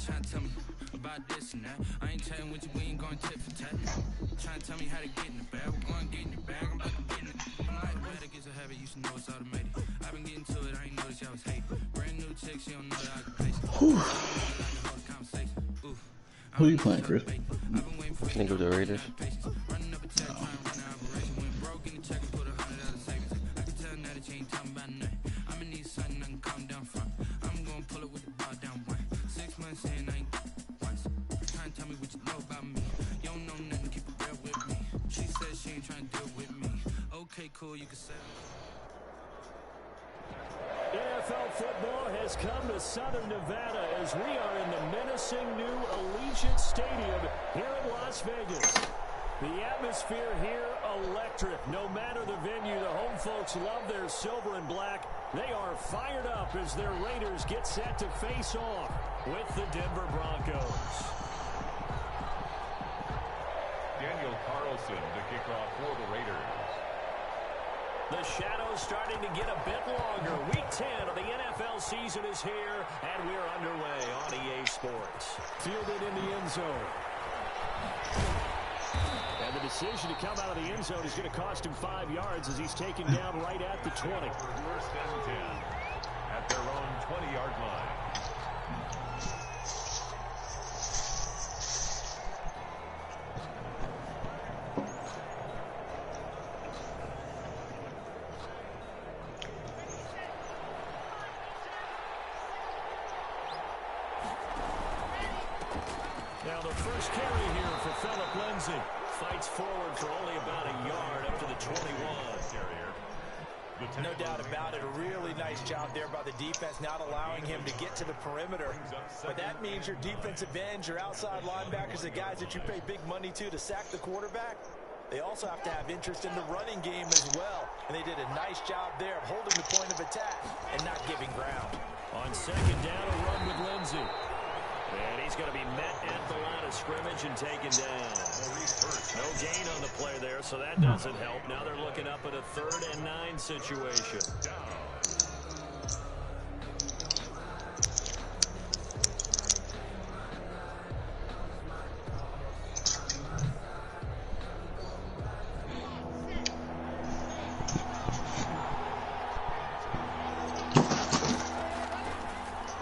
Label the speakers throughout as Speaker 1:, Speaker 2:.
Speaker 1: Trying to tell me about this and that. I ain't chatting with you, we ain't going tit for tat. Trying to tell me how to get in the bag. We're going to get in the bag. I'm about to get in it. I'm like, better get a habit, you should know it's automated. I've been getting to it, I ain't noticed y'all was hating. Brand new chick, she don't know that I can pace it.
Speaker 2: Who you playing, Chris?
Speaker 3: Which nigga with the Raiders?
Speaker 1: Cool, you can say.
Speaker 4: NFL football has come to Southern Nevada as we are in the menacing new Allegiant Stadium here in Las Vegas. The atmosphere here electric. No matter the venue, the home folks love their silver and black. They are fired up as their Raiders get set to face off with the Denver Broncos.
Speaker 5: Daniel Carlson to kick off for the Raiders.
Speaker 4: The shadow's starting to get a bit longer. Week 10 of the NFL season is here, and we're underway on EA Sports. Fielded in the end zone. And the decision to come out of the end zone is going to cost him 5 yards as he's taken down right at the 20.
Speaker 5: First and 10 at their own 20-yard line.
Speaker 4: Now the first carry here for Phillip Lindsay. Fights forward for only about a yard up to the 21.
Speaker 6: No doubt about it. A really nice job there by the defense, not allowing him to get to the perimeter. But that means your defensive ends, your outside linebackers, the guys that you pay big money to sack the quarterback, they also have to have interest in the running game as well. And they did a nice job there of holding the point of attack and not giving ground.
Speaker 4: On second down, a run with Lindsay. And he's going to be met at the line of scrimmage and taken down. No gain on the play there, so that doesn't help. Now they're looking up at a 3rd and 9 situation.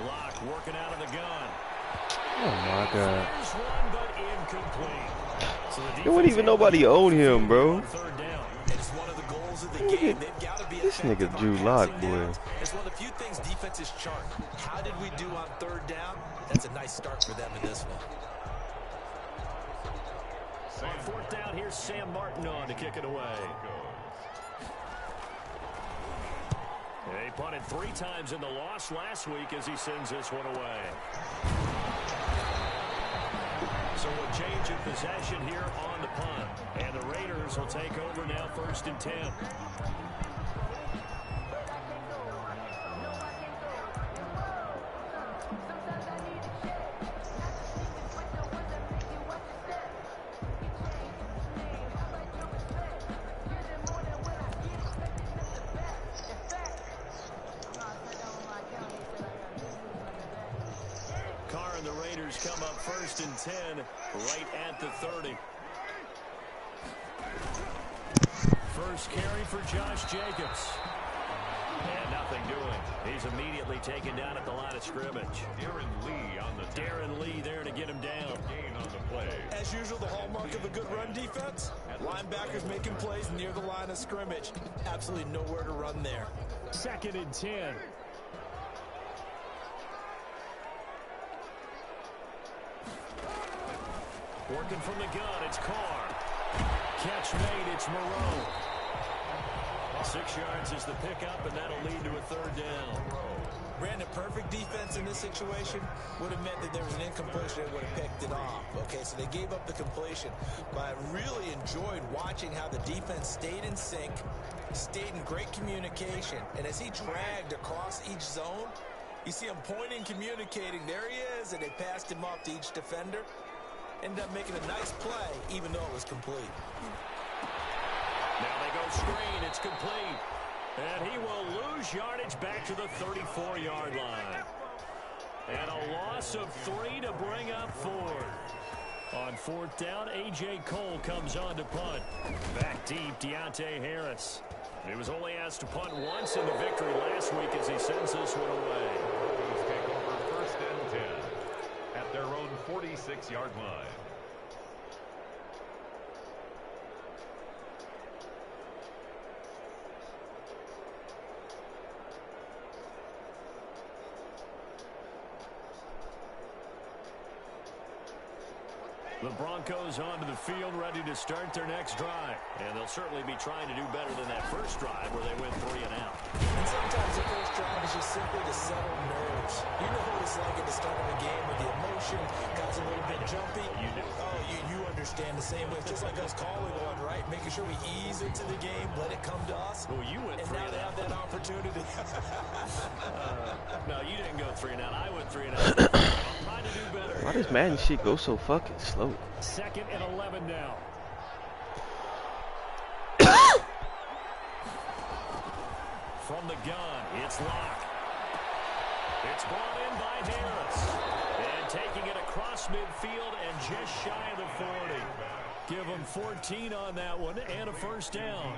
Speaker 4: Block working out of the gun.
Speaker 3: Oh my God.
Speaker 4: One, but incomplete. So
Speaker 3: there wasn't even nobody own him, bro.
Speaker 6: It's one of the goals of the game. They've got to be
Speaker 3: this nigga Drew Lock, boy.
Speaker 6: It's one of the few things defenses chart. How did we do on 3rd down? That's a nice start for them in this one.
Speaker 4: On 4th down, here's Sam Martin on to kick it away. He punted 3 times in the loss last week as he sends this one away. So a change of possession here on the punt. And the Raiders will take over now 1st and 10. The Raiders come up 1st and 10 right at the 30. First carry for Josh Jacobs. And nothing doing. He's immediately taken down at the line of scrimmage. Darren Lee there to get him down.
Speaker 5: Gain on the play.
Speaker 6: As usual, the hallmark of a good run defense. Linebackers making plays near the line of scrimmage. Absolutely nowhere to run there.
Speaker 4: 2nd and 10. Working from the gun, it's Carr. Catch made, it's Moreau. 6 yards is the pickup, and that'll lead to a 3rd down.
Speaker 6: Brandon, perfect defense in this situation would have meant that there was an incompletion that would have picked it off. Okay, so they gave up the completion. But I really enjoyed watching how the defense stayed in sync, stayed in great communication. And as he dragged across each zone, you see him pointing, communicating. There he is, and they passed him off to each defender. Ended up making a nice play, even though it was complete.
Speaker 4: Now they go screen. It's complete. And he will lose yardage back to the 34-yard line. And a loss of 3 to bring up 4. On 4th down, A.J. Cole comes on to punt. Back deep, Deontay Harris. He was only asked to punt once in the victory last week as he sends this one away.
Speaker 5: He's take over 1st and 10 at their own 46-yard line.
Speaker 4: The Broncos onto the field, ready to start their next drive. And they'll certainly be trying to do better than that first drive where they went 3 and out.
Speaker 6: And sometimes the first drive is just simply to settle nerves. You know what it's like at the start of a game with the emotion, guys a little bit jumpy.
Speaker 4: You do.
Speaker 6: Oh, you understand the same way. It's just like us calling one, right? Making sure we ease into the game, let it come to us.
Speaker 4: Well, you went 3
Speaker 6: and now
Speaker 4: and
Speaker 6: they
Speaker 4: out.
Speaker 6: have that opportunity.
Speaker 4: No, you didn't go 3 and out. I went 3 and out. I'm trying to do better.
Speaker 3: Why does Madden shit go so fucking slow?
Speaker 4: 2nd and 11 now. From the gun, it's Locke. It's brought in by Harris. And taking it across midfield and just shy of the 40. Give him 14 on that one and a first down.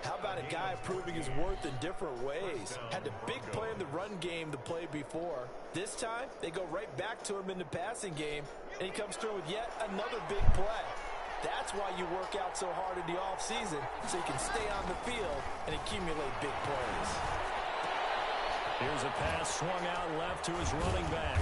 Speaker 6: How about a guy proving his worth in different ways? Had the big play in the run game the play before. This time, they go right back to him in the passing game, and he comes through with yet another big play. That's why you work out so hard in the offseason, so you can stay on the field and accumulate big plays.
Speaker 4: Here's a pass swung out left to his running back.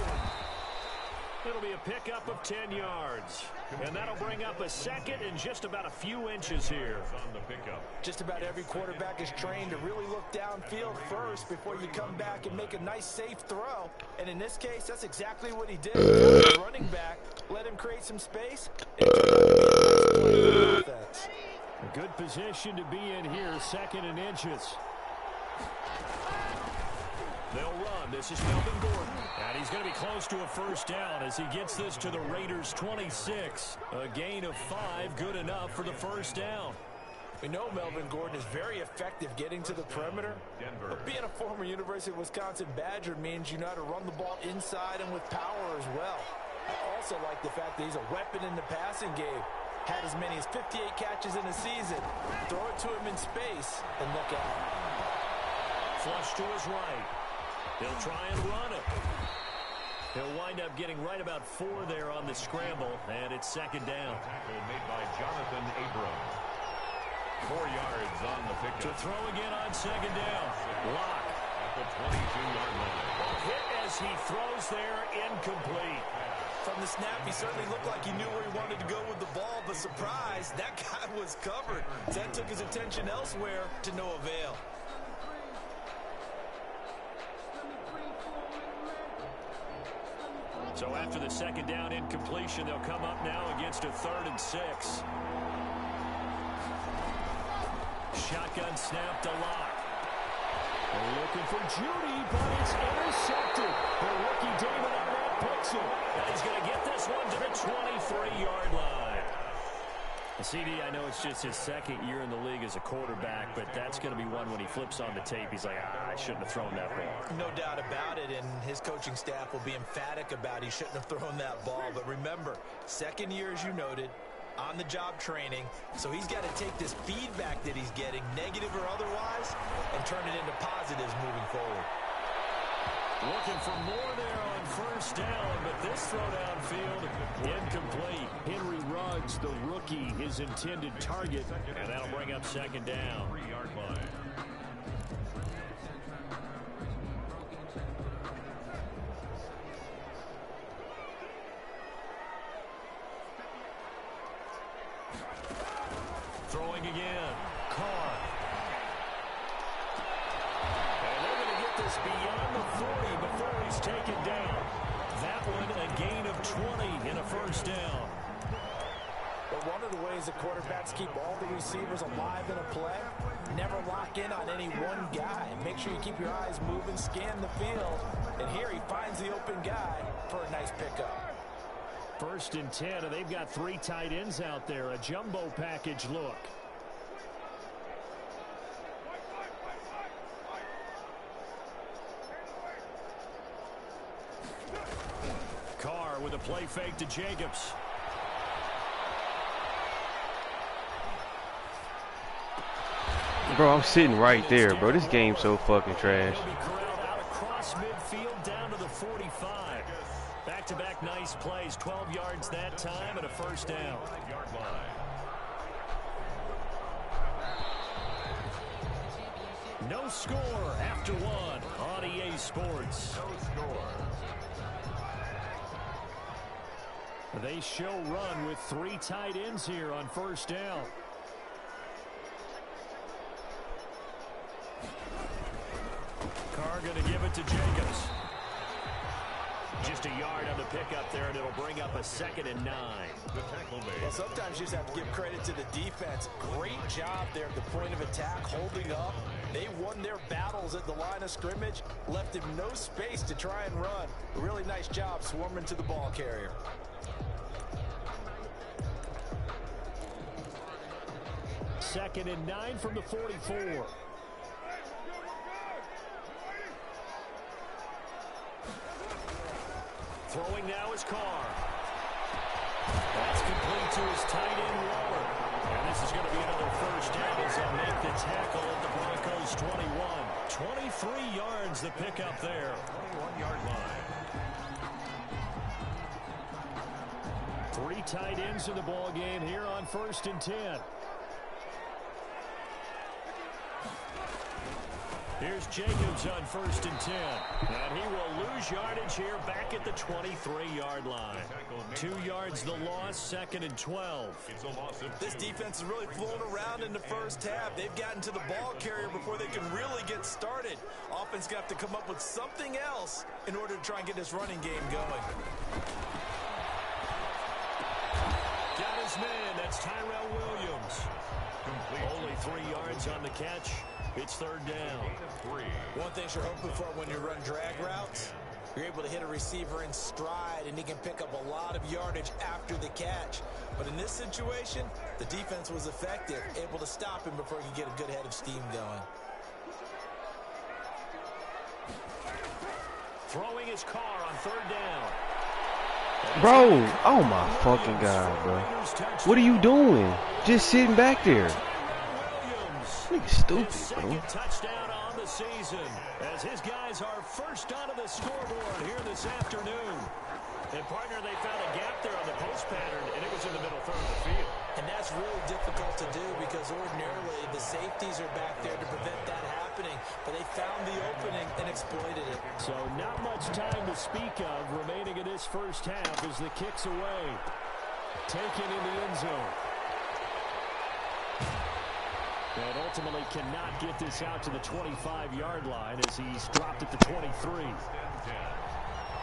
Speaker 4: It'll be a pickup of 10 yards. And that'll bring up a 2nd and just about a few inches here.
Speaker 5: On the pickup.
Speaker 6: Just about every quarterback is trained to really look downfield first before you come back and make a nice, safe throw. And in this case, that's exactly what he did. The running back let him create some space. And a
Speaker 4: good position to be in here, 2nd and inches. They'll run. This is Melvin Gordon. And he's going to be close to a first down as he gets this to the Raiders' 26. A gain of 5, good enough for the first down.
Speaker 6: We know Melvin Gordon is very effective getting to the perimeter. But being a former University of Wisconsin Badger means you know how to run the ball inside and with power as well. I also like the fact that he's a weapon in the passing game. Had as many as 58 catches in a season. Throw it to him in space and look out.
Speaker 4: Flush to his right. He'll try and run it. He'll wind up getting right about 4 there on the scramble, and it's 2nd down.
Speaker 5: Tackle made by Jonathan Abrams. 4 yards on the pickup.
Speaker 4: To throw again on 2nd down. Locke.
Speaker 5: At the 22-yard line.
Speaker 4: Hit as he throws there, incomplete.
Speaker 6: From the snap, he certainly looked like he knew where he wanted to go with the ball, but surprise, that guy was covered. That took his attention elsewhere to no avail.
Speaker 4: So after the 2nd down incompletion, they'll come up now against a 3rd and 6. Shotgun snap to Locke. They're looking for Judy, but it's intercepted. The rookie David Arnett picks it. And he's going to get this one to the 23-yard line. CD, I know it's just his 2nd year in the league as a quarterback, but that's going to be one when he flips on the tape. He's like, I shouldn't have thrown that ball.
Speaker 6: No doubt about it, and his coaching staff will be emphatic about he shouldn't have thrown that ball. But remember, 2nd year, as you noted, on-the-job training, so he's got to take this feedback that he's getting, negative or otherwise, and turn it into positives moving forward.
Speaker 4: Looking for more there on 1st down, but this throw downfield incomplete. Henry Ruggs, the rookie, his intended target, and that'll bring up 2nd down.
Speaker 5: 3-yard line.
Speaker 4: Throwing again. Carr. And they're going to get this beyond the 40 before he's taken down. That one a gain of 20 in a 1st down.
Speaker 6: But one of the ways the quarterbacks keep all the receivers alive in a play, never lock in on any one guy. Make sure you keep your eyes moving, scan the field. And here he finds the open guy for a nice pickup.
Speaker 4: 1st and 10, and they've got 3 tight ends out there. A jumbo package look. the play fake to Jacobs.
Speaker 3: Bro, I'm sitting right there, bro. This game's so fucking trash.
Speaker 4: He'll be corralled out across midfield down to the 45. Back-to-back nice plays, 12 yards that time and a first down. No score after one on EA Sports.
Speaker 5: No score.
Speaker 4: They show run with 3 tight ends here on first down. Carr going to give it to Jacobs. Just a yard on the pickup there, and it'll bring up a 2nd and 9.
Speaker 5: The tackle made.
Speaker 6: Well, sometimes you just have to give credit to the defense. Great job there at the point of attack, holding up. They won their battles at the line of scrimmage, left him no space to try and run. A really nice job swarming to the ball carrier.
Speaker 4: Second and 9 from the 44. Throwing now is Carr. That's complete to his tight end, Waller. And this is going to be another first down as they'll make the tackle at the Broncos' 21. 23 yards the pickup there.
Speaker 5: 21-yard line.
Speaker 4: 3 tight ends in the ball game here on 1st and 10. Here's Jacobs on 1st and 10. And he will lose yardage here back at the 23-yard line. 2 yards the loss, 2nd and 12.
Speaker 5: It's a loss of 2.
Speaker 6: This defense is really flown around in the first half. They've gotten to the ball carrier before they can really get started. Offense got to come up with something else in order to try and get this running game going.
Speaker 4: Got his man. That's Tyrell Williams.
Speaker 5: Complete.
Speaker 4: Only 3 yards on the catch. It's 3rd down.
Speaker 6: One thing you're hoping for when you run drag routes, you're able to hit a receiver in stride, and he can pick up a lot of yardage after the catch. But in this situation, the defense was effective, able to stop him before he could get a good head of steam going.
Speaker 4: Throwing his Carr on 3rd down.
Speaker 3: Bro, oh my fucking God, bro. What are you doing? Just sitting back there. Nigga stupid, bro.
Speaker 4: Second touchdown on the season as his guys are first onto the scoreboard here this afternoon. And partner, they found a gap there on the post pattern, and it was in the middle third of the field.
Speaker 6: And that's really difficult to do because ordinarily the safeties are back there to prevent that happening. But they found the opening and exploited it.
Speaker 4: So not much time to speak of remaining in this first half as the kick's away. Taken in the end zone. And ultimately cannot get this out to the 25-yard line as he's dropped at the 23.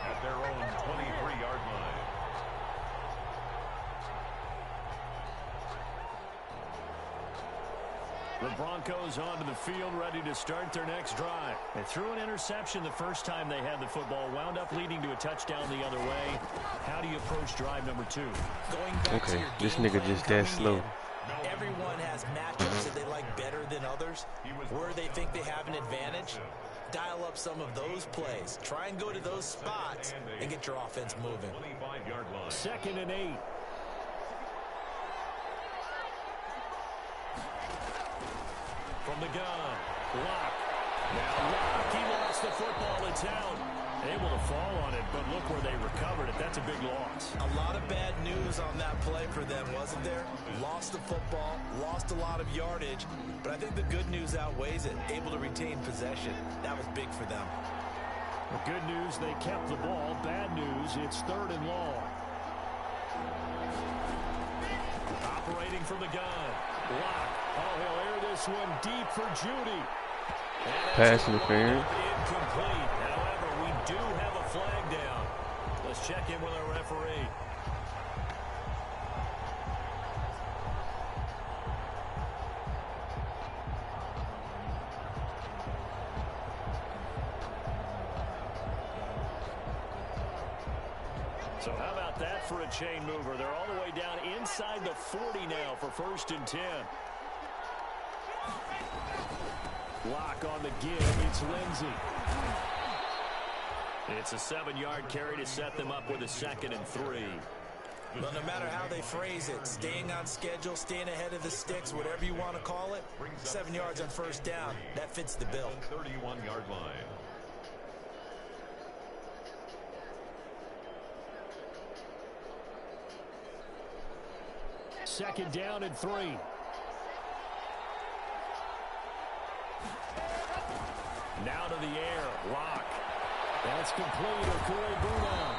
Speaker 5: At their own 23-yard line.
Speaker 4: The Broncos onto the field, ready to start their next drive. They threw an interception the first time they had the football, wound up leading to a touchdown the other way. How do you approach drive number 2?
Speaker 6: Going back to your
Speaker 3: this
Speaker 6: game
Speaker 3: nigga
Speaker 6: plan
Speaker 3: just that
Speaker 6: coming
Speaker 3: slow.
Speaker 6: in, everyone has matchups that they like better than others, where they think they have an advantage. Dial up some of those plays. Try and go to those spots and get your offense moving.
Speaker 5: 25-yard line.
Speaker 4: 2nd and 8. From the gun, Locke. Now Locke, he lost the football. It's out. Able to fall on it, but look where they recovered it. That's a big loss.
Speaker 6: A lot of bad news on that play for them, wasn't there? Lost the football, lost a lot of yardage, but I think the good news outweighs it. Able to retain possession. That was big for them.
Speaker 4: The good news, they kept the ball. Bad news, it's 3rd and long. Operating from the gun. Locke. Oh, he'll air this one deep for Judy.
Speaker 3: Pass interference.
Speaker 4: Incomplete. However, we do have a flag down. Let's check in with our referee. So how about that for a chain mover? They're all the way down inside the 40 now for 1st and 10. Lock on the give. It's Lindsey. It's a 7-yard carry to set them up with a 2nd and 3.
Speaker 6: Well, no matter how they phrase it, staying on schedule, staying ahead of the sticks, whatever you want to call it, 7 yards on first down, that fits the bill.
Speaker 5: 31-yard line.
Speaker 4: Second down and 3. Now to the air. Lock. That's complete. ProAm.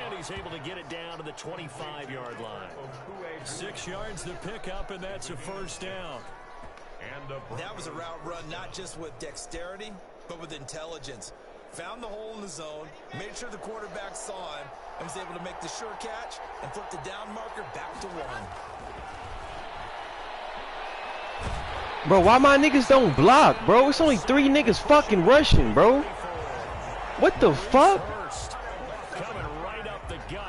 Speaker 4: And he's able to get it down to the 25-yard line. 6 yards to pick up, and that's a first down.
Speaker 6: That was a route run not just with dexterity, but with intelligence. Found the hole in the zone, made sure the quarterback saw him, and was able to make the sure catch and flip the down marker back to 1.
Speaker 3: Bro, why my niggas don't block, bro? It's only 3 niggas fucking rushing, bro. What the fuck?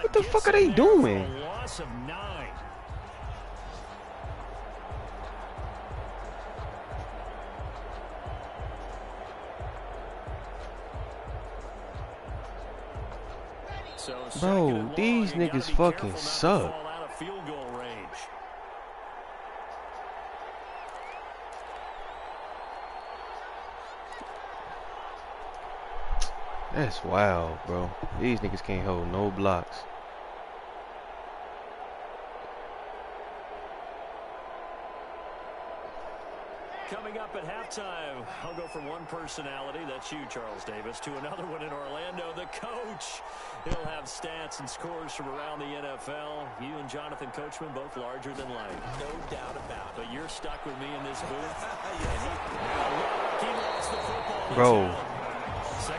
Speaker 3: What the fuck are they doing?
Speaker 4: Loss of 9.
Speaker 3: Bro, these niggas fucking suck. That's wild, bro. These niggas can't hold no blocks.
Speaker 4: Coming up at halftime, I'll go from one personality, that's you, Charles Davis, to another one in Orlando, the coach. He'll have stats and scores from around the NFL. You and Jonathan Coachman, both larger than life.
Speaker 6: No doubt about it.
Speaker 4: But you're stuck with me in this booth. He lost the football.
Speaker 3: Bro,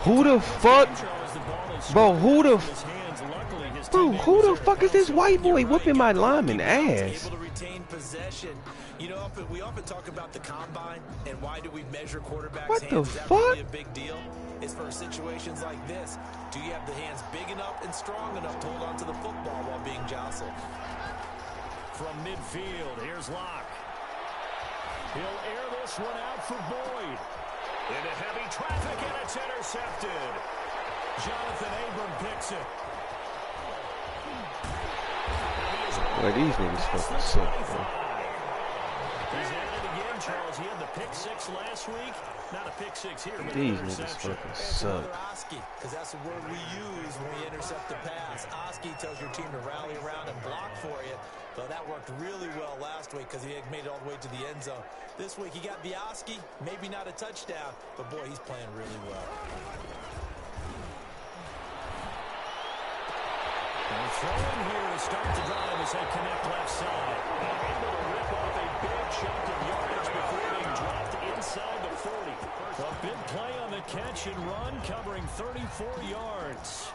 Speaker 3: who the fuck? Bro, who the fuck is this white boy whooping my lineman ass?
Speaker 6: Able to retain possession. You know, we often talk about the combine and why do we measure quarterbacks'
Speaker 3: what
Speaker 6: hands.
Speaker 3: The
Speaker 6: Is that
Speaker 3: fuck?
Speaker 6: really a big deal? It's for situations like this. Do you have the hands big enough and strong enough to hold on to the football while being jostled?
Speaker 4: From midfield, here's Locke. He'll air this one out for Boyd. Into heavy traffic, and it's intercepted. Jonathan Abram picks it.
Speaker 3: Boy, these niggas fucking suck, bro.
Speaker 4: He's at it again, Charles. He had the pick 6 last week. Not a pick 6 here, but
Speaker 3: these niggas fucking suck.
Speaker 6: Oski, because that's the word we use when we intercept the pass. Oski tells your team to rally around and block for you. So that worked really well last week because he had made it all the way to the end zone. This week he got the Oski, maybe not a touchdown, but boy, he's playing really well.
Speaker 4: And throwing here to start the drive as they connect left side. Able to rip off a big chunk of yardage before being dropped inside the 40. A big play on the catch and run, covering 34 yards.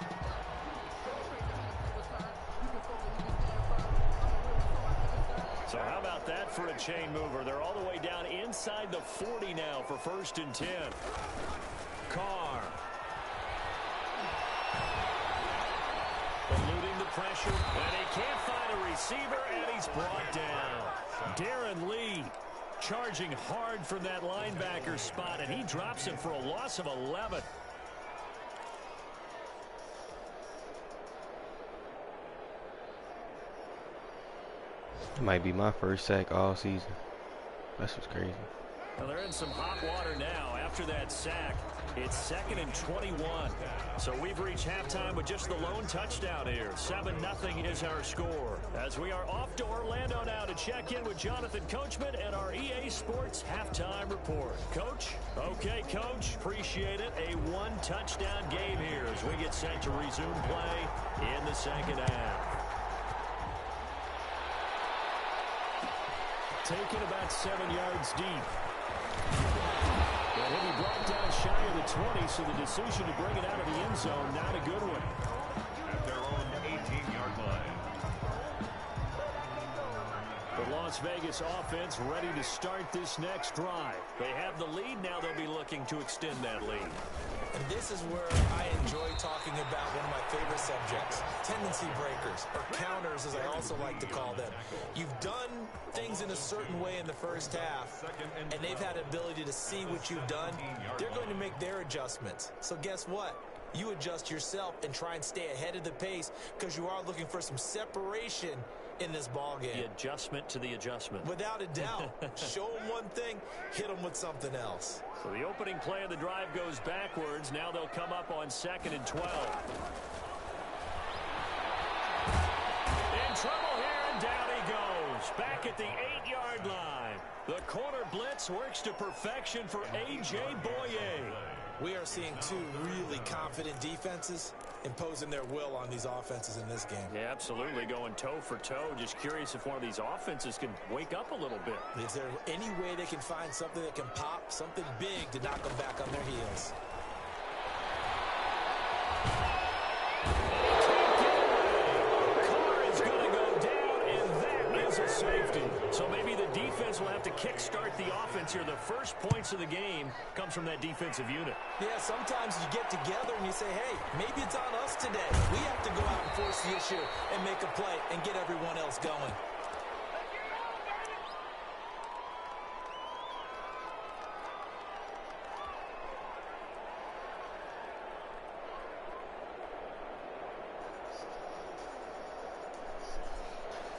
Speaker 4: So how about that for a chain mover? They're all the way down inside the 40 now for 1st and 10. Carr. Eluding the pressure, and he can't find a receiver, and he's brought down. Darren Lee charging hard from that linebacker spot, and he drops it for a loss of 11.
Speaker 3: It might be my first sack all season. That's what's crazy.
Speaker 4: Well, they're in some hot water now after that sack. It's 2nd and 21. So we've reached halftime with just the lone touchdown here. 7-0 is our score. As we are off to Orlando now to check in with Jonathan Coachman and our EA Sports halftime report. Coach? Okay, Coach. Appreciate it. A 1-touchdown game here as we get set to resume play in the second half. Taken about 7 yards deep. And he'll be brought down shy of the 20, so the decision to bring it out of the end zone, not a good one.
Speaker 5: At their own 18-yard line.
Speaker 4: The Las Vegas offense ready to start this next drive. They have the lead. Now they'll be looking to extend that lead.
Speaker 6: And this is where I enjoy talking about one of my favorite subjects, tendency breakers, or counters as I also like to call them. You've done things in a certain way in the first half, and they've had the ability to see what you've done. They're going to make their adjustments. So guess what? you adjust yourself and try and stay ahead of the pace because you are looking for some separation in this ball game.
Speaker 4: The adjustment to the adjustment.
Speaker 6: Without a doubt. Show them one thing, hit them with something else.
Speaker 4: So the opening play of the drive goes backwards. Now they'll come up on 2nd and 12. In trouble here, and down he goes. Back at the 8-yard line. The corner blitz works to perfection for A.J. Boye.
Speaker 6: We are seeing two really confident defenses imposing their will on these offenses in this game.
Speaker 4: Yeah, absolutely, going toe for toe. Just curious if one of these offenses can wake up a little bit.
Speaker 6: Is there any way they can find something that can pop, something big to knock them back on their heels?
Speaker 4: Carr is going to go down, and that is a safety. So maybe the defense will have to kickstart the offense here. The first points of the game comes from that defensive unit.
Speaker 6: Yeah, sometimes you get together and you say, hey, maybe it's on us today. We have to go out and force the issue and make a play and get everyone else going.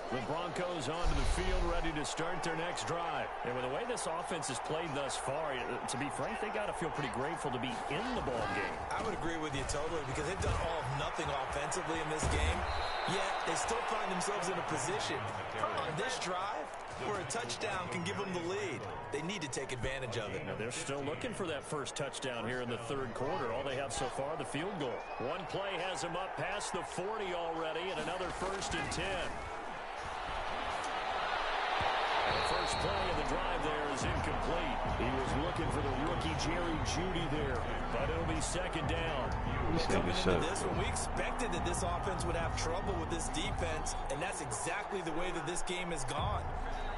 Speaker 4: The Broncos onto the field, ready to start their next drive. And with the way this offense has played thus far, to be frank, they got to feel pretty grateful to be in the ball game.
Speaker 6: I would agree with you totally because they've done all of nothing offensively in this game, yet they still find themselves in a position on this drive where a touchdown can give them the lead. They need to take advantage of it.
Speaker 4: Now they're still looking for that first touchdown here in the third quarter. All they have so far, the field goal. One play has them up past the 40 already, and another 1st and 10. The first play of the drive there is incomplete. He was looking for the rookie Jerry Jeudy there, but it'll be 2nd down.
Speaker 6: Coming into this one, we expected that this offense would have trouble with this defense, and that's exactly the way that this game has gone.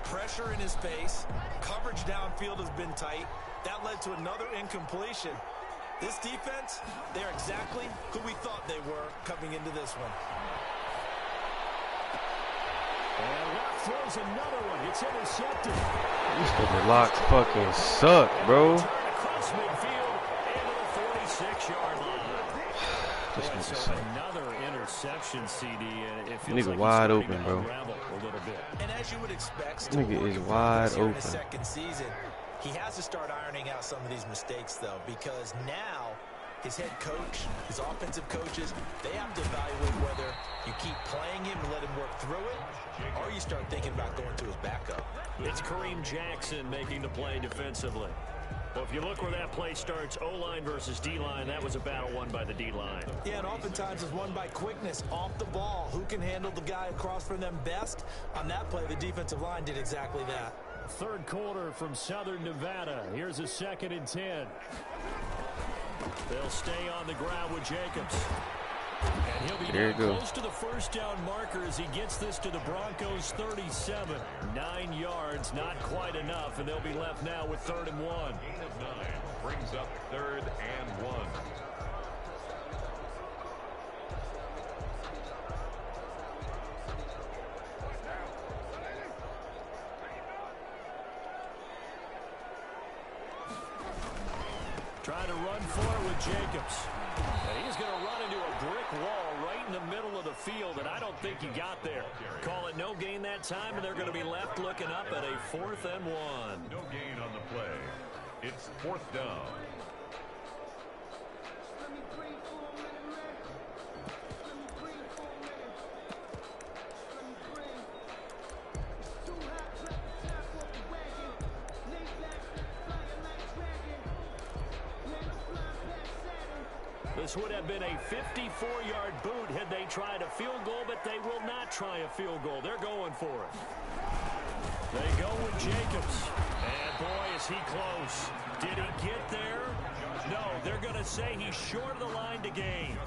Speaker 6: Pressure in his face, coverage downfield has been tight. That led to another incompletion. This defense, they're exactly who we thought they were coming into this one.
Speaker 4: And Locke throws another one. It's intercepted.
Speaker 3: These fucking locks fucking suck, bro.
Speaker 4: Across midfield into the 46-yard line.
Speaker 3: This
Speaker 4: And
Speaker 3: nigga
Speaker 4: so
Speaker 3: suck.
Speaker 4: another interception, CD, and it feels
Speaker 3: Nigga
Speaker 4: like
Speaker 3: wide
Speaker 4: he's starting
Speaker 3: open,
Speaker 4: to
Speaker 3: bro.
Speaker 4: unravel a little bit.
Speaker 6: And as you would expect, still
Speaker 3: Nigga
Speaker 6: work
Speaker 3: is
Speaker 6: in
Speaker 3: wide
Speaker 6: progress here in
Speaker 3: open.
Speaker 6: his second season. He has to start ironing out some of these mistakes, though, because now his head coach, his offensive coaches, they have to evaluate whether you keep playing him and let him work through it, or you start thinking about going to his backup.
Speaker 4: It's Kareem Jackson making the play defensively. Well, if you look where that play starts, O-line versus D-line, that was a battle won by the D-line.
Speaker 6: Yeah, and oftentimes it's won by quickness, off the ball. Who can handle the guy across from them best? On that play, the defensive line did exactly that.
Speaker 4: Third quarter from Southern Nevada. Here's a 2nd and 10. They'll stay on the ground with Jacobs. And he'll be
Speaker 3: There
Speaker 4: down
Speaker 3: you go.
Speaker 4: close to the first down marker as he gets this to the Broncos' 37. 9 yards, not quite enough, and they'll be left now with 3rd and 1.
Speaker 5: Gain of 9 brings up 3rd and 1.
Speaker 4: Trying to run for it with Jacobs. And he's going to run into a brick wall right in the middle of the field, and I don't think he got there. Call it no gain that time, and they're going to be left looking up at a 4th and 1.
Speaker 5: No gain on the play. It's 4th down.
Speaker 4: This would have been a 54-yard boot had they tried a field goal, but they will not try a field goal. They're going for it. They go with Jacobs. And boy, is he close. Did he get there? No, they're going to say he's short of the line to gain.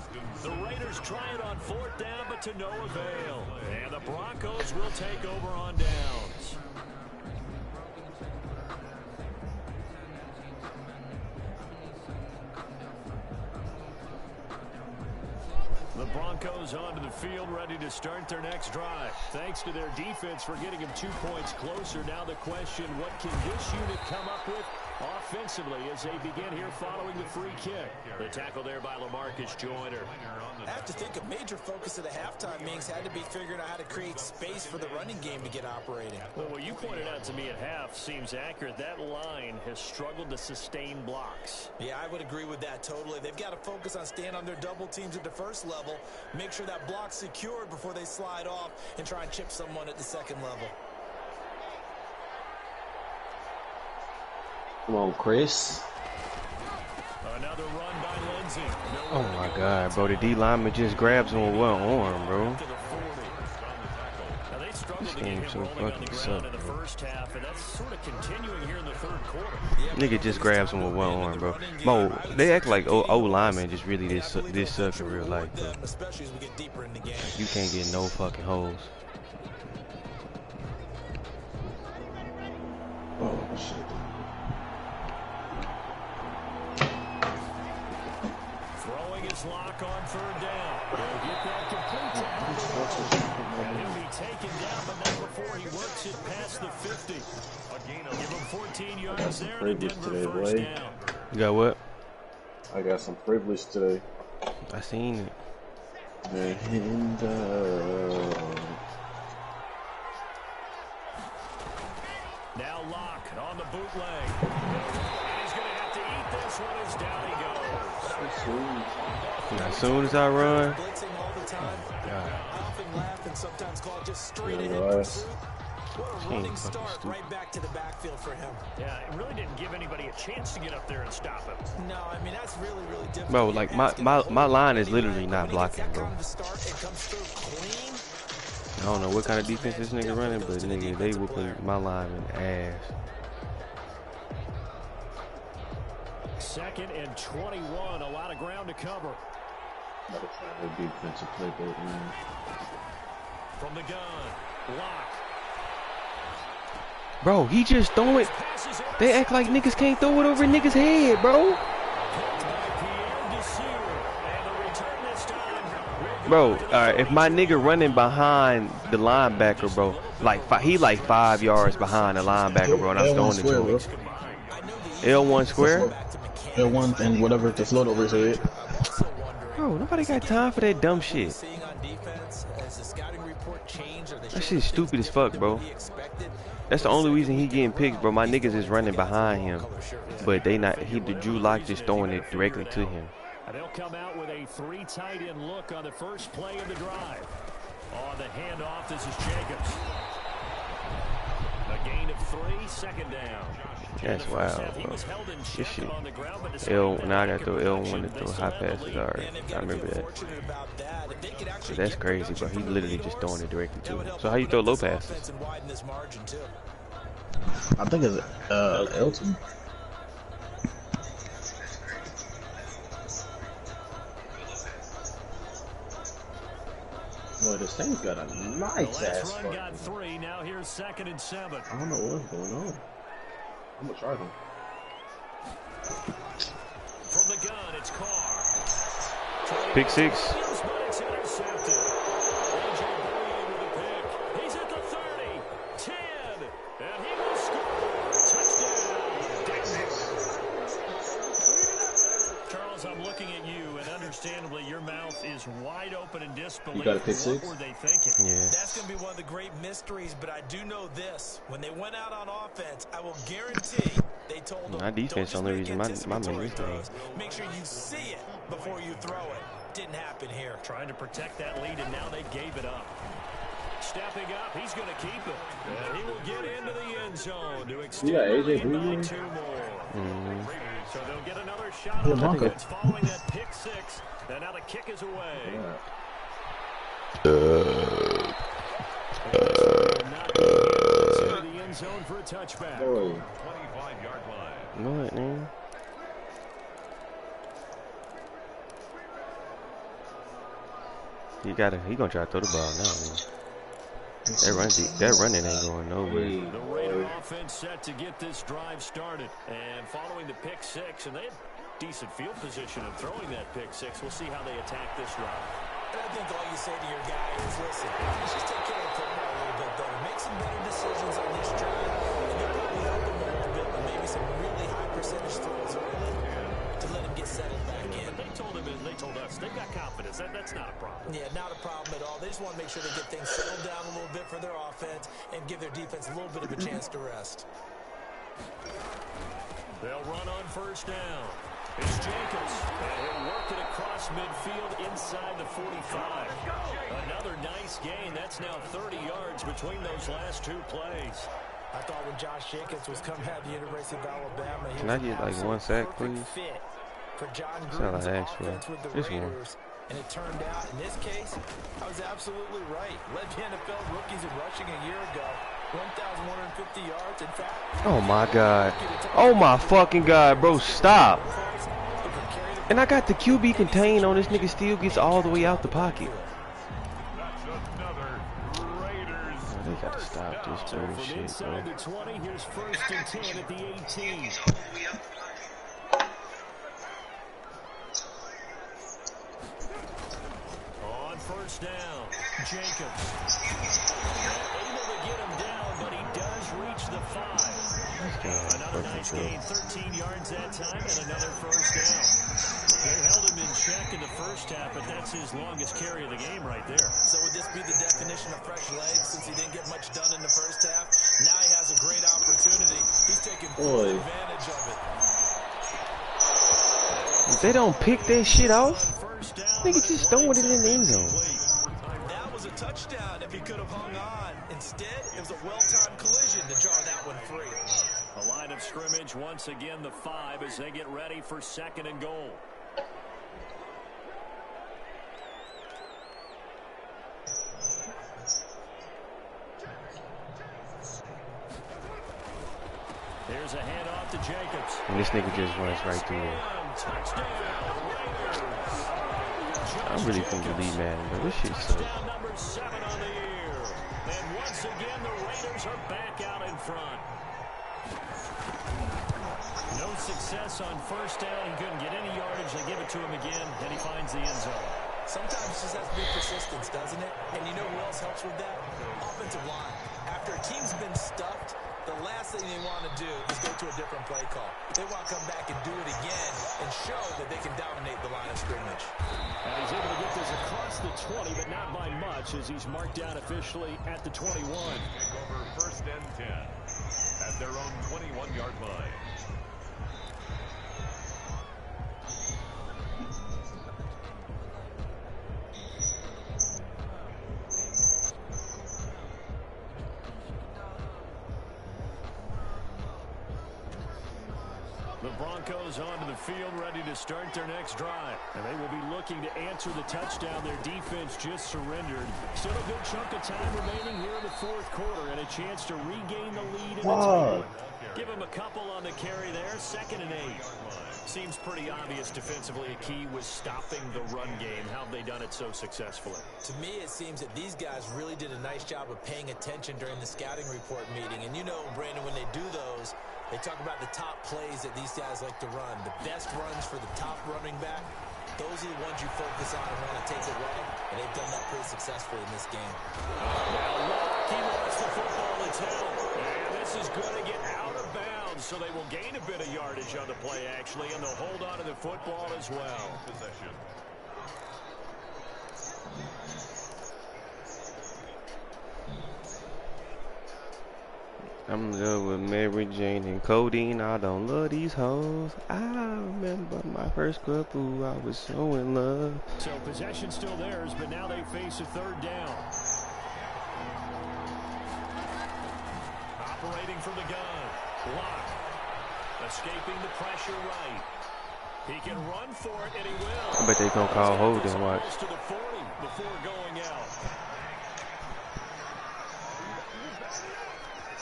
Speaker 4: The Raiders try it on 4th down, but to no avail. And the Broncos will take over on downs. The Broncos onto the field, ready to start their next drive. Thanks to their defense for getting them 2 points closer. Now the question, what can this unit come up with offensively as they begin here following the free kick. The tackle there by LaMarcus Joyner.
Speaker 6: I have to think a major focus of the halftime meetings had to be figuring out how to create space for the running game to get operating.
Speaker 4: Well, what you pointed out to me at half seems accurate. That line has struggled to sustain blocks.
Speaker 6: Yeah, I would agree with that totally. They've got to focus on staying on their double teams at the first level, make sure that block's secured before they slide off and try and chip someone at the second level.
Speaker 2: Come on, Chris.
Speaker 4: Another run by Lindsay.
Speaker 3: Oh my God, bro! The D lineman just grabs him with one arm, bro. This game so fucking sucks, bro. Nigga just grabs him with one arm, bro. Mo, they act like old linemen just really this suck in real life, bro. You can't get no fucking holes.
Speaker 2: Oh shit.
Speaker 4: Lock on third down. He'll get that complete and he'll be taken down, but not before he works it past the 50. Give him 14 yards there and a Denver first down.
Speaker 3: You got what?
Speaker 2: I got some privilege today.
Speaker 3: I seen it.
Speaker 2: And,
Speaker 4: now Lock on the bootleg. And he's going to have to eat this one as down he goes.
Speaker 3: As soon as I run,
Speaker 6: running start right back to the backfield for him.
Speaker 4: Yeah, it really didn't give anybody a chance to get up there and stop him.
Speaker 6: No, I mean that's really difficult.
Speaker 3: bro. Like my line is literally not blocking, bro. I don't know what kind of defense this nigga running, but nigga, they whooping my lineman ass.
Speaker 4: 2nd and 21, a lot of ground to cover.
Speaker 2: gotta try the defensive playbook, man.
Speaker 4: From the gun, Lock.
Speaker 3: Bro, he just throw it. They act like niggas can't throw it over niggas' head, bro. Bro, if my nigga running behind the linebacker, bro, he like 5 yards behind the linebacker, bro, and I'm throwing it to him. L1 square?
Speaker 7: L1 and whatever the float over his head.
Speaker 3: Bro, nobody got time for that dumb shit. That shit's stupid as fuck, bro. That's the only reason he getting picked, bro. My niggas is running behind him, but they not. The Drew Lock just throwing it directly to him.
Speaker 4: They'll come out with a 3 tight end look on the first play of the drive. On the handoff, this is Jacobs. A gain of 3, 2nd down.
Speaker 3: That's wild, bro. This shit. Now I got to throw L1 to throw high passes. Alright, I remember that. So that's crazy, bro. He literally just throwing it directly to him. So how you throw low passes?
Speaker 7: I think it's L2.
Speaker 2: Boy, this thing's got a nice ass
Speaker 4: run got 3. Now here's 2nd and 7.
Speaker 2: I don't know what's going on. I'm gonna try them.
Speaker 4: From the gun, it's Carr.
Speaker 3: Pick 6.
Speaker 4: It's intercepted. He's at the 30, 10, and he will score. Touchdown. Charles, I'm looking at you, and understandably, your mouth is wide open in disbelief.
Speaker 2: You got a pick 6?
Speaker 4: What were they thinking?
Speaker 3: Yeah.
Speaker 6: That's going to be one of the great mysteries, but I do know this. When they went out on offense, I will guarantee they told them,
Speaker 3: My defense the only reason my man is
Speaker 6: make sure you see it before you throw it. Didn't happen here.
Speaker 4: Trying to protect that lead, and now they gave it up. Stepping up, he's going to keep it. And he will get into the end zone to extend the lead by 2 more. So they'll get another shot on defense following that pick 6. And now the kick is away. The end zone for a touchback.
Speaker 5: 25-yard line.
Speaker 3: What, man? He gonna try to throw the ball now, man. That running ain't going nowhere.
Speaker 4: The Raider offense set to get this drive started. And following the pick 6, and they had decent field position in throwing that pick 6. We'll see how they attack this drive.
Speaker 6: And I think all you say to your guy is, listen, let's just take care of the football a little bit better. Make some better decisions on this drive, and they'll probably help him a little bit and maybe some really high percentage throws early to let him get settled back in.
Speaker 4: But they told us they've got confidence. That's not a problem.
Speaker 6: Yeah, not a problem at all. They just want to make sure they get things settled down a little bit for their offense and give their defense a little bit of a chance to rest.
Speaker 4: They'll run on first down. It's Jacobs, and he'll work it across midfield inside the 45. Another nice gain. That's now 30 yards between those last two plays.
Speaker 6: I thought when Josh Jacobs was coming out of the University of Alabama, he
Speaker 3: Can I get like 1 sack, please?
Speaker 6: fit for John
Speaker 3: That's all
Speaker 6: Gruden's
Speaker 3: I asked for.
Speaker 6: offense with the
Speaker 3: This one.
Speaker 6: Raiders. And it turned out, in this case, I was absolutely right. Led the NFL rookies in rushing a year ago. 1,150 yards, in fact.
Speaker 3: Oh my God. Oh my fucking God, bro, stop. And I got the QB contained on this nigga, still gets all the way out the pocket. Oh, they gotta stop this bullshit, bro.
Speaker 4: Inside the 20, here's first and 10 at the 18. On first down, Jacobs. Able to get him down, but he does reach the 5. Another nice gain, 13 yards that time, and another first down. They held him in check in the first half, but that's his longest carry of the game right there.
Speaker 6: So would this be the definition of fresh legs since he didn't get much done in the first half? Now he has a great opportunity. He's taking full advantage of it.
Speaker 3: If they don't pick that shit off, nigga just throwing it in the end zone.
Speaker 6: That was a touchdown if he could have hung on. Instead, it was a well-timed collision to jar that one free.
Speaker 4: A line of scrimmage, once again the 5 as they get ready for second and goal. Here's a handoff to Jacobs.
Speaker 3: And this nigga just runs right through it. I really think the lead man, but this shit sucks.
Speaker 4: Touchdown number 7 on the year. And once again, the Raiders are back out in front. No success on first down. He couldn't get any yardage. They give it to him again, and he finds the end zone.
Speaker 6: Sometimes it just has to be persistence, doesn't it? And you know who else helps with that? Offensive line. After a team's been stuffed, the last thing they want to do is go to a different play call. They want to come back and do it again and show that they can dominate the line of scrimmage.
Speaker 4: And he's able to get this across the 20, but not by much as he's marked down officially at the 21.
Speaker 5: Take over first and 10 at their own 21-yard line.
Speaker 4: The Broncos onto the field, ready to start their next drive. And they will be looking to answer the touchdown their defense just surrendered. Still a good chunk of time remaining here in the fourth quarter and a chance to regain the lead in the table. Give him a couple on the carry there, 2nd and 8. Seems pretty obvious defensively a key was stopping the run game. How have they done it so successfully?
Speaker 6: To me, it seems that these guys really did a nice job of paying attention during the scouting report meeting. And you know, Brandon, when they do those, they talk about the top plays that these guys like to run. The best runs for the top running back, those are the ones you focus on and want to take away. And they've done that pretty successfully in this game.
Speaker 4: Now look, he wants the football to tell. And this is going to get out of bounds, so they will gain a bit of yardage on the play, actually, and they'll hold on to the football as well.
Speaker 5: Possession.
Speaker 3: I'm in love with Mary Jane and codeine. I don't love these hoes. I remember my first couple. I was so in love.
Speaker 4: So possession still theirs, but now they face a 3rd down. Operating from the gun. Block. Escaping the pressure right. He can run for it, and he will.
Speaker 3: I bet they gonna call holding. Watch.
Speaker 4: To the 40 before going out.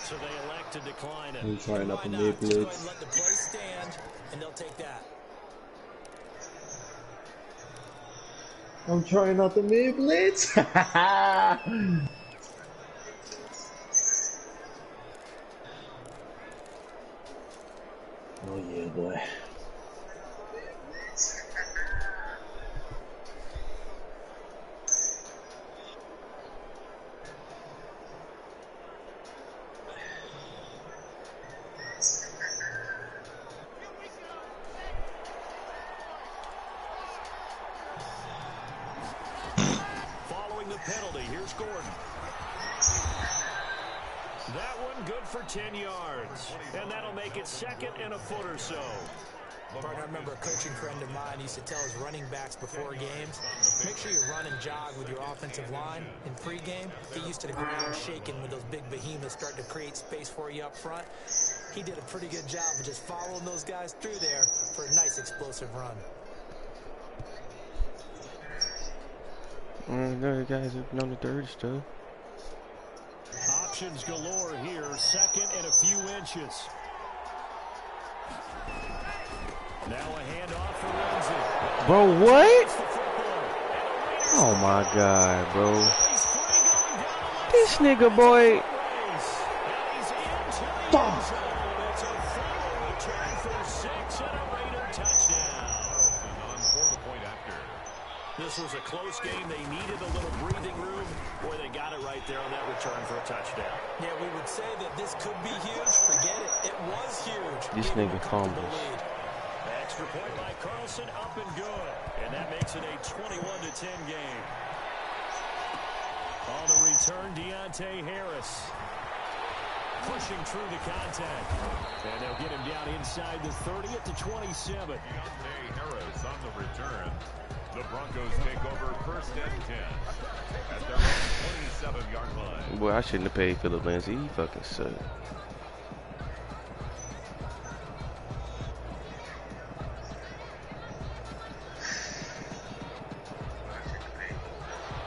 Speaker 4: So they elect to decline it.
Speaker 2: I'm trying up a
Speaker 6: Why
Speaker 2: mid
Speaker 6: not? Just go ahead
Speaker 2: blitz.
Speaker 6: and let the play stand, and they'll take that.
Speaker 2: I'm trying out the mid blitz. Oh yeah, boy.
Speaker 4: penalty. Here's Gordon. That one good for 10 yards. And that'll make it 2nd and a foot or so.
Speaker 6: Partner, I remember a coaching friend of mine used to tell his running backs before games, make sure you run and jog with your offensive line in pregame. Get used to the ground shaking when those big behemoths start to create space for you up front. He did a pretty good job of just following those guys through there for a nice explosive run.
Speaker 3: The guys have been on the third stuff.
Speaker 4: Options galore here. 2nd and a few inches. Now a handoff for Lindsay.
Speaker 3: Bro, what? Oh my God, bro. This nigga, boy.
Speaker 4: This was a close game. They needed a little breathing room. Boy, they got it right there on that return for a touchdown. Yeah, we would say that this could be huge. Forget it. It was huge.
Speaker 3: This nigga fumbles.
Speaker 4: Extra point by Carlson, up and good. And that makes it a 21-10 game. On the return, Deontay Harris. Pushing through the contact. And they'll get him down inside the 30 at the 27.
Speaker 5: Deontay Harris on the return. The Broncos take over 1st and 10 at their own 27-yard line.
Speaker 3: Boy, I shouldn't have paid Philip Lindsay. He fucking sucked.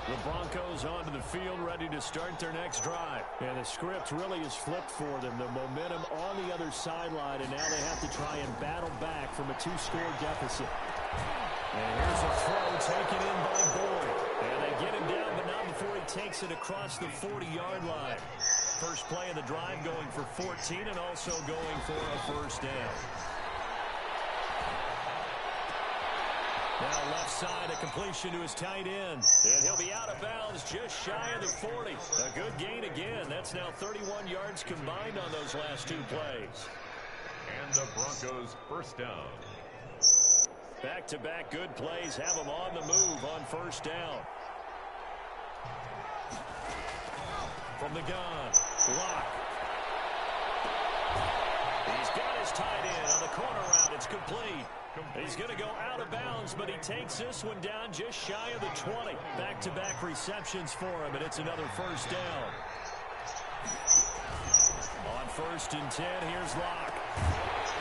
Speaker 4: The Broncos onto the field, ready to start their next drive. And the script really is flipped for them. The momentum on the other sideline, and now they have to try and battle back from a 2-score deficit. And here's a throw taken in by Boyd. And they get him down, but not before he takes it across the 40-yard line. First play of the drive going for 14 and also going for a 1st down. Now left side, a completion to his tight end. And he'll be out of bounds just shy of the 40. A good gain again. That's now 31 yards combined on those last 2 plays.
Speaker 5: And the Broncos 1st down.
Speaker 4: Back-to-back good plays have him on the move on 1st down. From the gun, block. He's got his tight end on the corner route. It's complete. He's going to go out of bounds, but he takes this one down just shy of the 20. Back-to-back receptions for him, and it's another 1st down. On 1st and 10, here's Locke.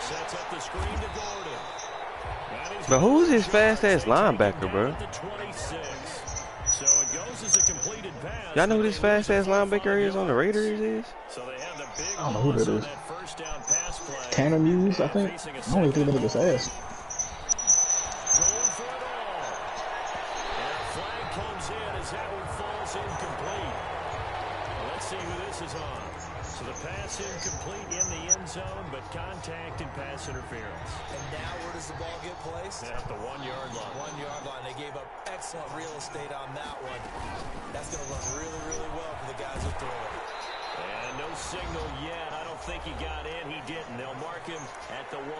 Speaker 4: Sets up the screen to Gordon.
Speaker 3: But who's his fast-ass linebacker, bro? Y'all know who this fast-ass linebacker is on the Raiders is?
Speaker 7: I don't know who that is. Tanner Muse, I think. I don't even think that was his ass.
Speaker 4: Flag comes in as that one falls incomplete. Let's see who this is on. So the pass incomplete in the end zone, but contact and pass interference.
Speaker 6: And now where does the ball get placed?
Speaker 4: At the 1-yard line.
Speaker 6: 1-yard line. They gave up excellent real estate on that one. That's going to look really, really well for the guys who throw it.
Speaker 4: And no signal yet. I don't think he got in. He didn't. They'll mark him at the 1.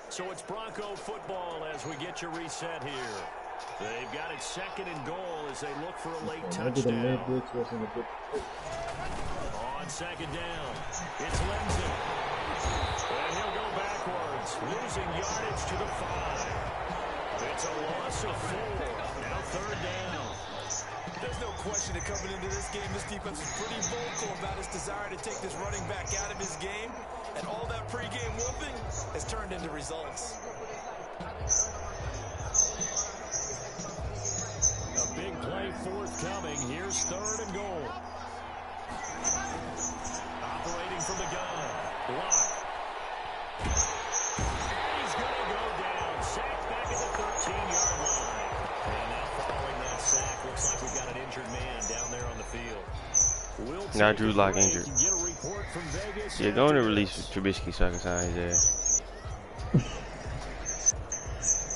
Speaker 4: So it's Bronco football as we get you reset here. They've got it 2nd and goal as they look for a late touchdown. On 2nd down, it's Lindsay. And he'll go backwards, losing yardage to the 5. It's a loss of 4. Now 3rd down.
Speaker 6: There's no question that coming into this game, this defense is pretty vocal about its desire to take this running back out of his game. And all that pregame whooping has turned into results.
Speaker 4: A big play forthcoming. Here's 3rd and goal. Operating from the gun. Block. He's going to go down. Sacked back at the 13-yard line. And now following that sack, looks like we've got an injured man down there on the field.
Speaker 3: Now Drew Lock injured. Yeah, going to release Trubisky so I can sign his ass.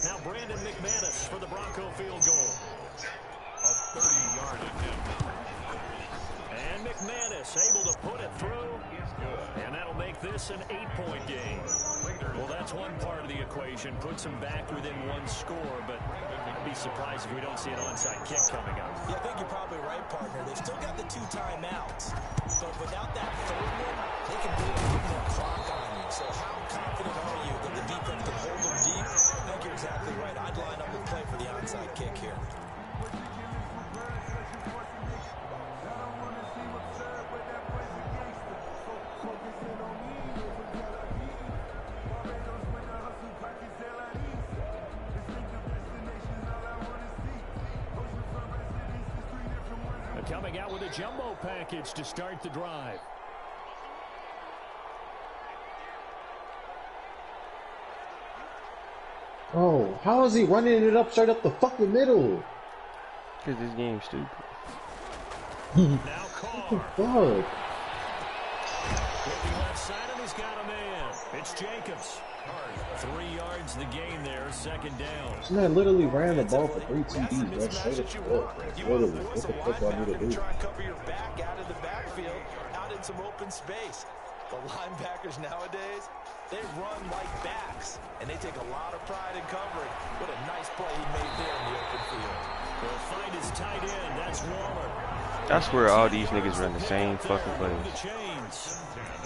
Speaker 4: Now Brandon McManus for the Bronco field goal.
Speaker 5: A 30-yard
Speaker 4: Davis able to put it through, and that'll make this an 8-point game. Well, that's one part of the equation. Puts them back within one score, but I'd be surprised if we don't see an onside kick coming up.
Speaker 6: Yeah, I think you're probably right, partner. They've still got the 2 timeouts, but without that third one, they can really put that clock on you. So how confident are you that the defense can hold them deep? I think you're exactly right. I'd line up and play for the onside kick here.
Speaker 4: Coming out with a jumbo package to start the drive.
Speaker 2: Oh, how is he running it up straight up the fucking middle?
Speaker 3: Because this game's stupid.
Speaker 4: Now Carr.
Speaker 2: Fuck.
Speaker 4: Looking left side and he's got a man. It's Jacobs. 3 yards the gain there, second down.
Speaker 2: This man literally ran the ball for 3 TDs. That's straight up the fuck. Literally, what the fuck do I need to do?
Speaker 6: Try and cover your back out of the backfield, out in some open space. The linebackers nowadays, they run like backs, and they take a lot of pride in covering. What a nice play he made there in the open field.
Speaker 4: They'll find his tight end. That's Waller.
Speaker 3: I swear all these niggas run the same fucking plays.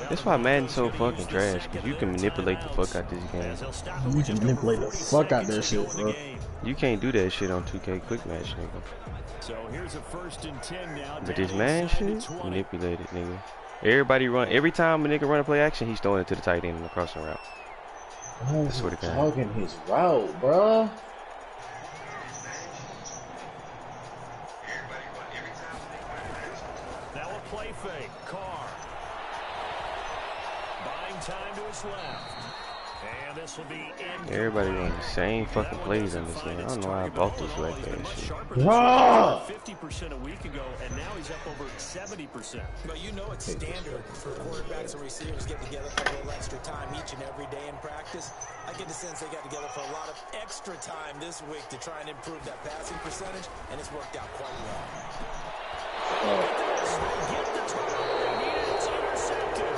Speaker 3: That's why Madden's so fucking trash, because you can manipulate the fuck out this game.
Speaker 7: You can manipulate the fuck out that shit, bro.
Speaker 3: You can't do that shit on 2K Quick Match, nigga.
Speaker 4: So here's a 1st and 10 now.
Speaker 3: But this man shit, manipulated, nigga. Everybody run, every time a nigga run a play action, he's throwing it to the tight end in the crossing route.
Speaker 2: Oh,
Speaker 3: I swear to God.
Speaker 2: Talking his route, bruh.
Speaker 4: Now a play fake. Carr. Buying time to his left. And this will be
Speaker 3: Everybody run the same fucking plays on this game. I don't know how I bought this like that shit.
Speaker 4: 50% a week ago, and now he's up over 70%.
Speaker 6: But you know it's standard for quarterbacks and receivers getting together for a little extra time each and every day in practice. I get the sense they got together for a lot of extra time this week to try and improve that passing percentage, and it's worked out quite well.
Speaker 4: Get the turnover, and it's intercepted.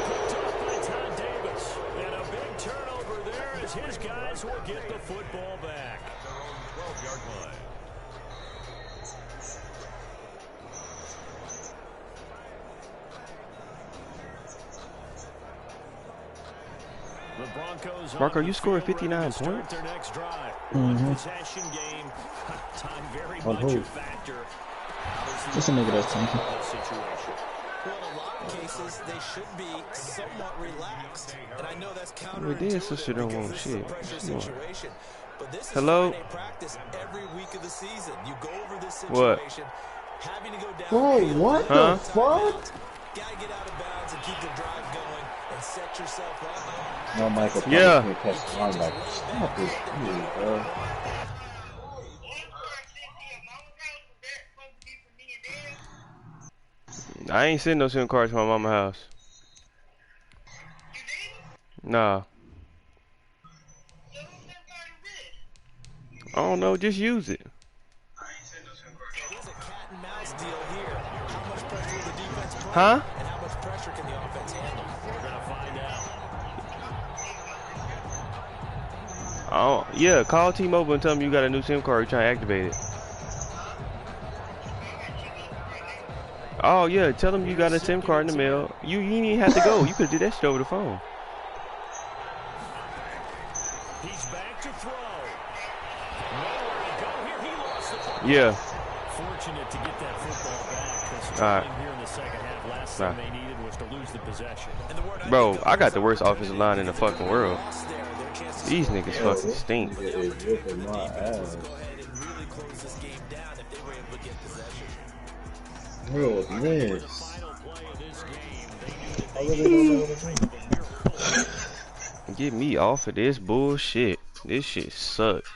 Speaker 4: Picked off by Todd Davis. And a big turnover there as his guys will get the football back.
Speaker 5: 12-yard line.
Speaker 4: The Broncos
Speaker 3: Marco, you scored 59 points?
Speaker 4: Their next drive. One possession game. Time very much a factor.
Speaker 7: Just a nigga that's tanking.
Speaker 6: Well, in a lot of cases, they should be somewhat relaxed. And I know that's
Speaker 3: We did, so she don't want
Speaker 6: because this is a
Speaker 3: shit.
Speaker 6: pressure situation. But this is
Speaker 3: Hello?
Speaker 6: Friday practice every week of the season. You go over this
Speaker 3: What?
Speaker 6: situation, having to go down.
Speaker 2: Bro, what the fuck?
Speaker 6: Gotta get out of bounds and keep the drive going and set yourself up.
Speaker 2: No, Michael.
Speaker 3: Yeah.
Speaker 2: Linebacker. Stop this dude, bro.
Speaker 3: I ain't sending no SIM cards to my mama's house. Nah. I don't know, just use it. Huh?
Speaker 6: And how much pressure can the offense handle?
Speaker 4: We're going to find out.
Speaker 3: Oh, yeah, call T-Mobile and tell them you got a new SIM card, you're trying to activate it. Oh, yeah, tell them you got a SIM card in the mail. You didn't even have to go. You could do that shit over the phone.
Speaker 4: He's back to throw. Nowhere to go here. He lost the ball.
Speaker 3: Yeah.
Speaker 4: Fortunate to get that football back. Because
Speaker 3: All right.
Speaker 4: here in the second half, last thing they needed was to lose the possession.
Speaker 3: Bro, I got the worst offensive line in the fucking world. These niggas fucking stink.
Speaker 2: My ass. Bro, this. I really don't know what to do.
Speaker 3: Get me off of this bullshit. This shit sucks.